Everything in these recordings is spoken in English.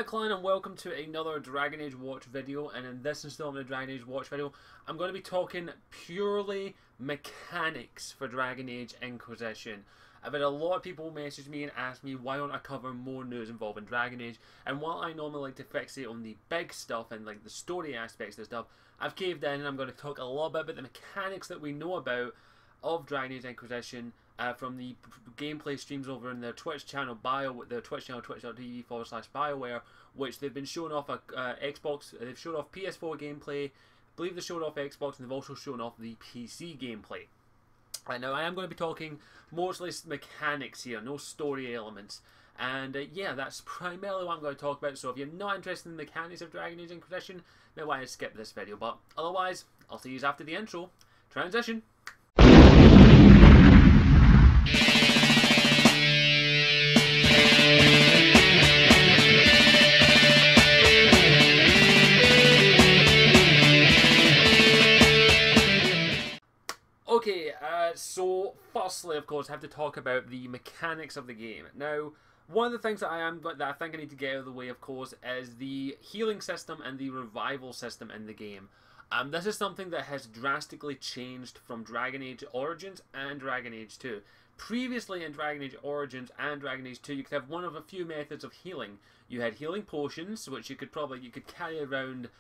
Clan, and welcome to another Dragon Age Watch video. And in this installment of Dragon Age Watch video, I'm going to be talking purely mechanics for Dragon Age Inquisition. I've had a lot of people message me and ask me why don't I cover more news involving Dragon Age, and while I normally like to fixate on the big stuff and like the story aspects of stuff, I've caved in and I'm going to talk a little bit about the mechanics that we know about of Dragon Age Inquisition from the gameplay streams over in their Twitch channel their Twitch channel, twitch.tv/BioWare, which they've been showing off Xbox, they've shown off PS4 gameplay, I believe they've shown off Xbox, and they've also shown off the PC gameplay. Now I am going to be talking mostly mechanics here, no story elements. And yeah, that's primarily what I'm going to talk about. So if you're not interested in the mechanics of Dragon Age Inquisition, then why skip this video. But otherwise, I'll see you after the intro. Transition. Okay, so firstly, of course, I have to talk about the mechanics of the game. Now, one of the things that I think I need to get out of the way, of course, is the healing system and the revival system in the game. This is something that has drastically changed from Dragon Age Origins and Dragon Age 2. Previously in Dragon Age Origins and Dragon Age 2, you could have one of a few methods of healing. You had healing potions, which you could carry around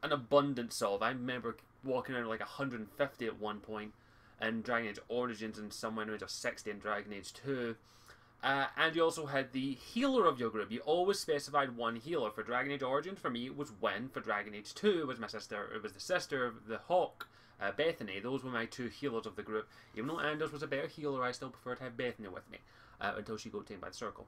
an abundance of. I remember walking around like 150 at one point in Dragon Age Origins, and somewhere in the range of 60 in Dragon Age 2. And you also had the healer of your group. You always specified one healer. For Dragon Age Origins, for me, it was Wynn. For Dragon Age 2, it was my sister. It was the sister of the Hawk, Bethany. Those were my two healers of the group. Even though Anders was a better healer, I still prefer to have Bethany with me until she got taken by the Circle.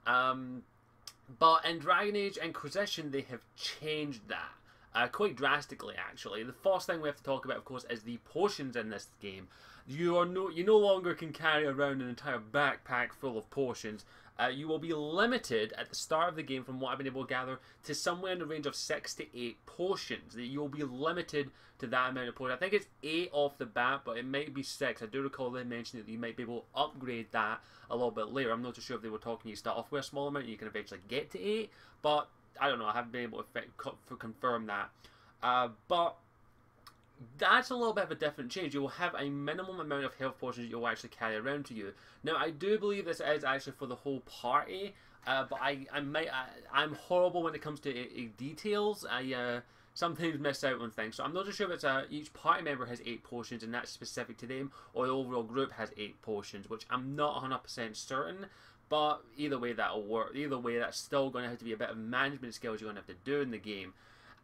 But in Dragon Age Inquisition, they have changed that. Quite drastically, actually. The first thing we have to talk about, of course, is the potions in this game. You no longer can carry around an entire backpack full of potions. You will be limited at the start of the game, from what I've been able to gather, to somewhere in the range of 6 to 8 potions. You'll be limited to that amount of potions. I think it's 8 off the bat, but it might be 6. I do recall they mentioned that you might be able to upgrade that a little bit later. I'm not too sure if they were talking you start off with a small amount and you can eventually get to 8, but I don't know, I haven't been able to confirm that. But that's a little bit of a different change. You will have a minimum amount of health potions you will actually carry around to you. Now, I do believe this is actually for the whole party, but I'm horrible when it comes to details. I sometimes miss out on things, so I'm not too sure if it's each party member has 8 potions and that's specific to them, or the overall group has 8 potions, which I'm not 100% certain. But either way, that'll work. Either way, that's still going to have to be a bit of management skills you're going to have to do in the game.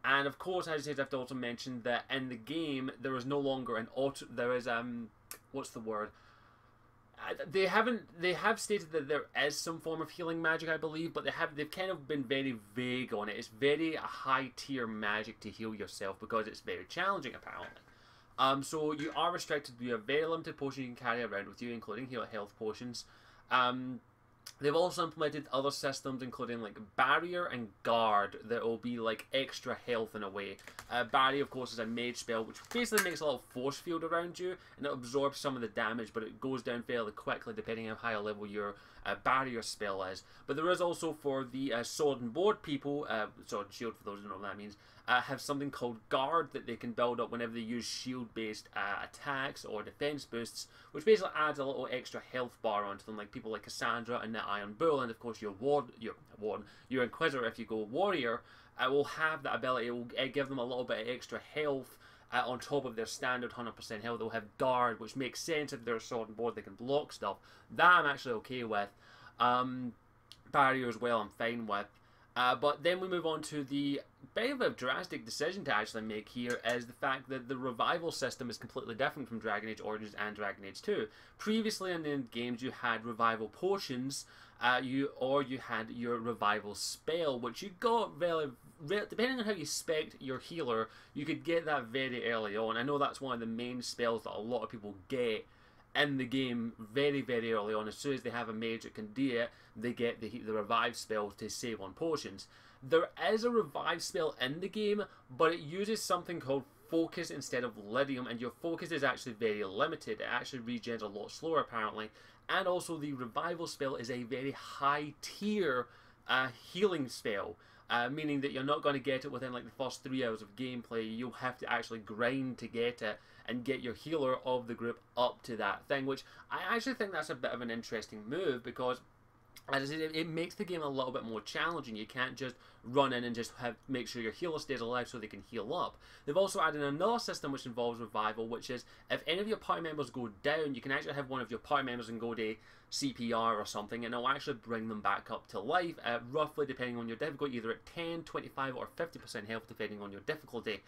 And of course, as I said, I have to also mention that in the game, there is no longer an auto. There is what's the word? They have stated that there is some form of healing magic, I believe, but they've kind of been very vague on it. It's very a high tier magic to heal yourself because it's very challenging, apparently. So you are restricted to a very limited potion you can carry around with you, including health potions. They've also implemented other systems, including like Barrier and Guard, that will be like extra health in a way. Barrier, of course, is a mage spell, which basically makes a little force field around you, and it absorbs some of the damage, but it goes down fairly quickly depending on how high a level your Barrier spell is. But there is also for the Sword and Board people, Sword and Shield for those who don't know what that means, have something called Guard that they can build up whenever they use shield-based attacks or defense boosts, which basically adds a little extra health bar onto them, like people like Cassandra and the Iron Bull, and of course your Inquisitor, if you go Warrior, will have that ability. It will give them a little bit of extra health on top of their standard 100% health. They'll have Guard, which makes sense if they're Sword and Board, they can block stuff. That I'm actually okay with. Barrier as well, I'm fine with. But then we move on to the bit of a drastic decision to actually make here, is the fact that the revival system is completely different from Dragon Age Origins and Dragon Age 2. Previously in the games you had revival potions, you had your revival spell, which you got depending on how you spec your healer, you could get that very early on. I know that's one of the main spells that a lot of people get in the game very, very early on. As soon as they have a mage that can do it, they get the revive spell to save on potions. There is a revive spell in the game, but it uses something called focus instead of Lydium, and your focus is actually very limited. It actually regens a lot slower, apparently. And also the revival spell is a very high tier healing spell. meaning that you're not going to get it within like the first 3 hours of gameplay. You'll have to actually grind to get it and get your healer of the group up to that thing, which I actually think that's a bit of an interesting move, because as I said, it makes the game a little bit more challenging. You can't just run in and just make sure your healer stays alive so they can heal up. They've also added another system which involves revival, which is if any of your party members go down, you can actually have one of your party members and go to CPR or something, and it'll actually bring them back up to life, roughly depending on your difficulty, either at 10, 25 or 50% health depending on your difficulty.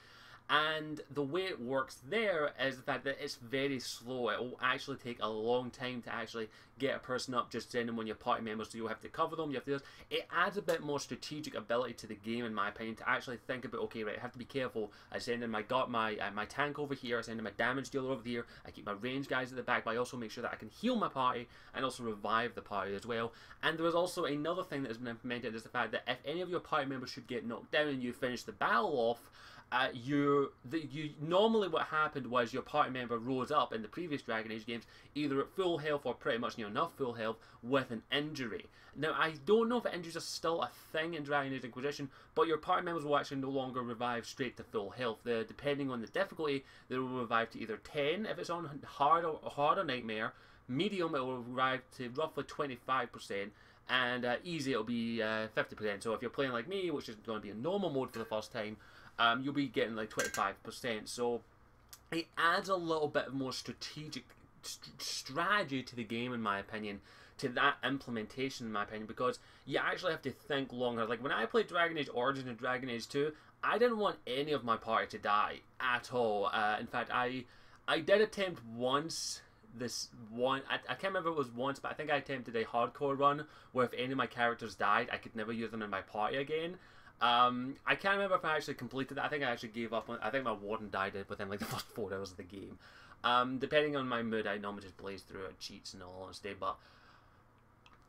And the way it works there is the fact that it's very slow. It will actually take a long time to actually get a person up, just send them one of your party members, so you'll have to cover them, you have to do this. It adds a bit more strategic ability to the game, in my opinion, to actually think about, okay, right, I have to be careful. I send in my tank over here, I send in my damage dealer over here, I keep my range guys at the back, but I also make sure that I can heal my party and also revive the party as well. And there is also another thing that has been implemented, is the fact that if any of your party members should get knocked down and you finish the battle off, normally what happened was your party member rose up in the previous Dragon Age games either at full health or pretty much near enough full health with an injury. Now, I don't know if injuries are still a thing in Dragon Age Inquisition, but your party members will actually no longer revive straight to full health. Depending on the difficulty, they will revive to either 10 if it's on hard or nightmare, medium it will revive to roughly 25%, and easy it'll be 50%. So if you're playing like me, which is going to be in normal mode for the first time, you'll be getting like 25%. So it adds a little bit more strategic strategy to the game, in my opinion, to that implementation, in my opinion, because you actually have to think longer. Like when I played Dragon Age Origins and Dragon Age 2, I didn't want any of my party to die at all. In fact, I did attempt once. I can't remember if it was once, but I think I attempted a hardcore run where if any of my characters died, I could never use them in my party again. I can't remember if I actually completed that. I think I actually gave up on. I think my warden died within like the first 4 hours of the game. Depending on my mood, I normally just blaze through it, cheats and all honesty, but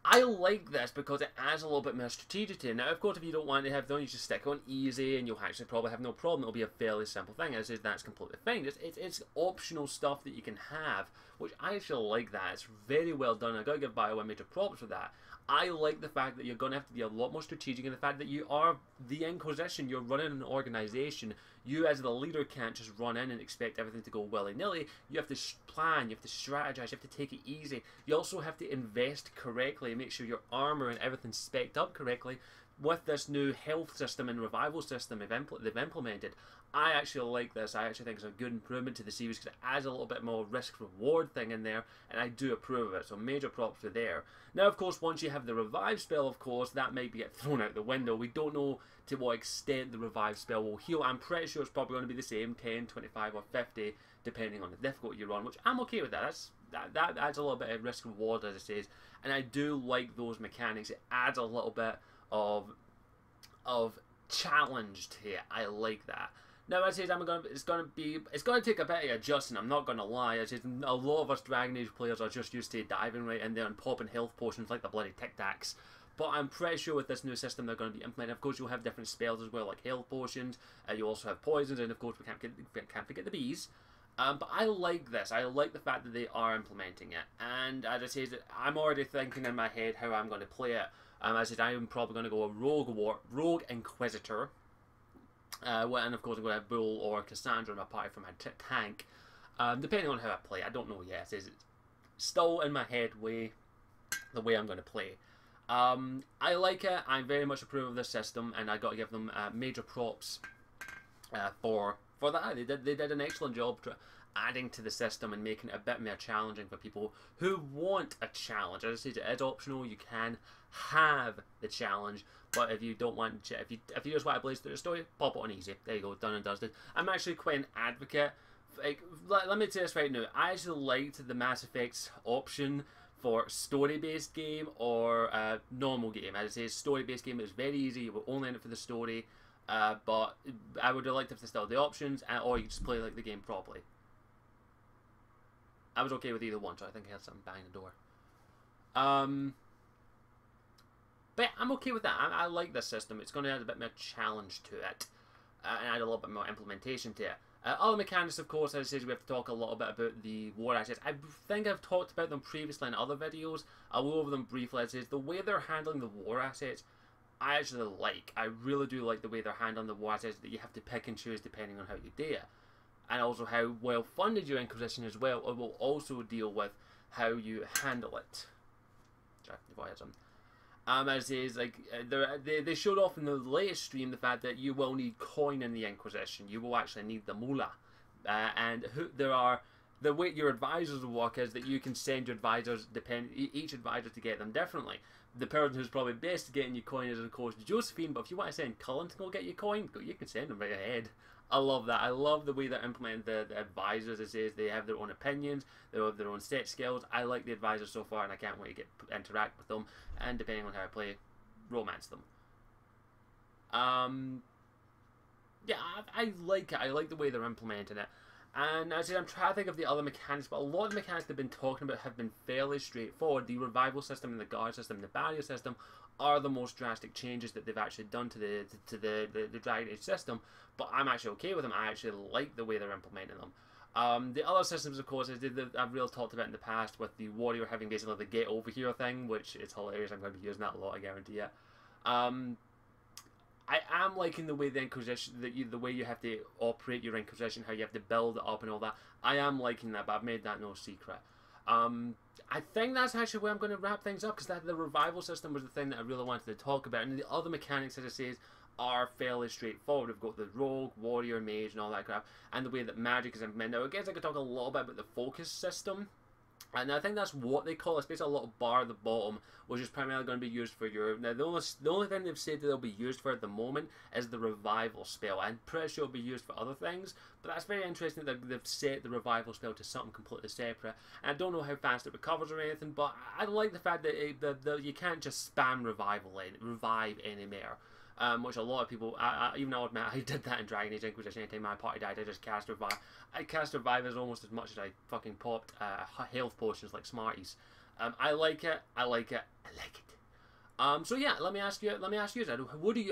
I like this because it adds a little bit more strategy. Now, of course, if you don't want to have them, you just stick on easy and you'll actually probably have no problem. It'll be a fairly simple thing. As is, that's completely fine. It's optional stuff that you can have, which I actually like that. It's very well done. I gotta give BioWare major props for that. I like the fact that you're going to have to be a lot more strategic, and the fact that you are the Inquisition, you're running an organization. You as the leader can't just run in and expect everything to go willy-nilly. You have to plan, you have to strategize, you have to take it easy. You also have to invest correctly and make sure your armor and everything's spec'd up correctly. With this new health system and revival system they've implemented, I actually like this. I actually think it's a good improvement to the series because it adds a little bit more risk-reward thing in there, and I do approve of it, so major props are there. Now, of course, once you have the revive spell, of course, that might get thrown out the window. We don't know to what extent the revive spell will heal. I'm pretty sure it's probably going to be the same, 10, 25 or 50, depending on the difficulty you're on, which I'm okay with that. That adds a little bit of risk-reward, as it says, and I do like those mechanics. It adds a little bit of challenge to it. I like that. Now, as I said, it's going to take a bit of adjusting. I'm not going to lie. As I said, a lot of us Dragon Age players are just used to diving right in there and popping health potions like the bloody Tic Tacs. But I'm pretty sure with this new system they're going to be implementing. Of course, you'll have different spells as well, like health potions. You also have poisons, and of course, we can't forget the bees. But I like this. I like the fact that they are implementing it. And as I said, I'm already thinking in my head how I'm going to play it. As I said, I'm probably going to go a rogue Inquisitor. And of course I'm going to have Bull or Cassandra in my party for my tank. Depending on how I play. I don't know yet. It's still in my head the way I'm going to play. I like it. I very much approve of this system, and I got to give them major props for that. They did an excellent job adding to the system and making it a bit more challenging for people who want a challenge. As I said, it is optional. You can have the challenge, but if you don't want, if you just want to blaze through the story, pop it on easy. There you go, done and dusted. I'm actually quite an advocate. Like, let me say this right now. I actually liked the Mass Effect's option for story-based game or normal game. As I say, story-based game is very easy. You will only in it for the story. But I would have liked if they still had the options, or you just play like the game properly. I was okay with either one, so I think I had something banging the door. But I'm okay with that. I like this system. It's going to add a bit more challenge to it, and add a little bit more implementation to it. Other mechanics, of course, as I said, we have to talk a little bit about the war assets. I think I've talked about them previously in other videos. I'll go over them briefly. As I said, the way they're handling the war assets, I actually like. I really do like the way they're handling the war that you have to pick and choose depending on how you do it. And also how well funded your Inquisition as well. It will also deal with how you handle it. Sorry, if I had some. As is, like, they showed off in the latest stream the fact that you will need coin in the Inquisition. You will actually need the moolah. The way your advisors will work is that you can send your advisors, each advisor to get them differently. The person who's probably best at getting you coin is, of course, Josephine, but if you want to send Cullen to go get you coin, you can send them right ahead. I love that. I love the way they implement the advisors. It says they have their own opinions, they have their own set skills. I like the advisors so far, and I can't wait to interact with them, and depending on how I play, romance them. Yeah, I like it. I like the way they're implementing it. And as I said, I'm trying to think of the other mechanics, but a lot of the mechanics they've been talking about have been fairly straightforward. The revival system and the guard system, the barrier system, are the most drastic changes that they've actually done to the Dragon Age system. But I'm actually okay with them. I actually like the way they're implementing them. The other systems, of course, I've really talked about in the past, with the warrior having basically the get over here thing, which is hilarious. I'm going to be using that a lot, I guarantee it. I am liking the way the Inquisition, the way you have to operate your Inquisition, how you have to build it up and all that. I am liking that, but I've made that no secret. I think that's actually where I'm going to wrap things up, because the revival system was the thing that I really wanted to talk about, and the other mechanics, as I say, are fairly straightforward. We've got the rogue, warrior, mage, and all that crap, and the way that magic is implemented. Now, I guess I could talk a little bit about the focus system. And I think that's what they call it. It's basically a little bar at the bottom, which is primarily going to be used for your... Now, the only thing they've said that they'll be used for at the moment is the revival spell. I'm pretty sure it'll be used for other things, but that's very interesting that they've set the revival spell to something completely separate. And I don't know how fast it recovers or anything, but I like the fact that you can't just spam revive anymore. Which a lot of people, even I'll admit, I did that in Dragon Age Inquisition. Anytime my party died, I just cast Revive. I cast Revive as almost as much as I fucking popped health potions like Smarties. I like it. I like it. I like it. So yeah, let me ask you, Zed,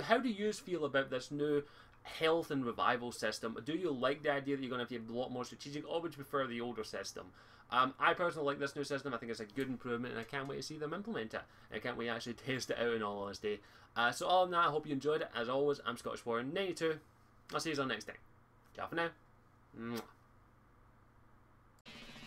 how do you feel about this new health and revival system? Do you like the idea that you're going to have to be a lot more strategic, or would you prefer the older system? I personally like this new system. I think it's a good improvement, and I can't wait to see them implement it. I can't wait to actually test it out in all honesty. So other than that, I hope you enjoyed it. As always, I'm Scottish Warrior 92. I'll see you on next time. Ciao for now. Mwah.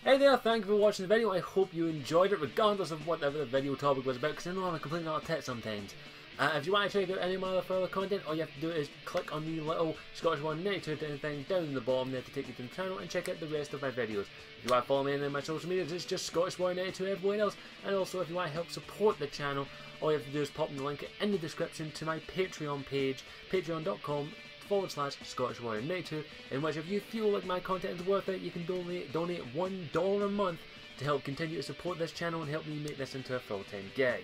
Hey there, thank you for watching the video. I hope you enjoyed it, regardless of whatever the video topic was about, because I know I'm a complete lot of tit sometimes. If you want to check out any of my other further content, all you have to do is click on the little Scottish Warrior 92 thing down in the bottom there to take you to the channel and check out the rest of my videos. If you want to follow me on any of my social medias, it's just Scottish Warrior 92 everywhere else. And also, if you want to help support the channel, all you have to do is pop in the link in the description to my Patreon page, patreon.com/Scottish Warrior 92, in which if you feel like my content is worth it, you can donate $1 a month to help continue to support this channel and help me make this into a full-time gig.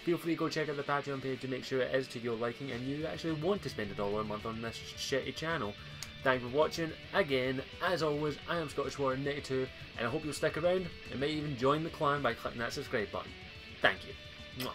Feel free to go check out the Patreon page to make sure it is to your liking and you actually want to spend $1 a month on this shitty channel. Thank you for watching. Again, as always, I am Scottish Warrior 92, and I hope you'll stick around and may even join the clan by clicking that subscribe button. Thank you. Mwah.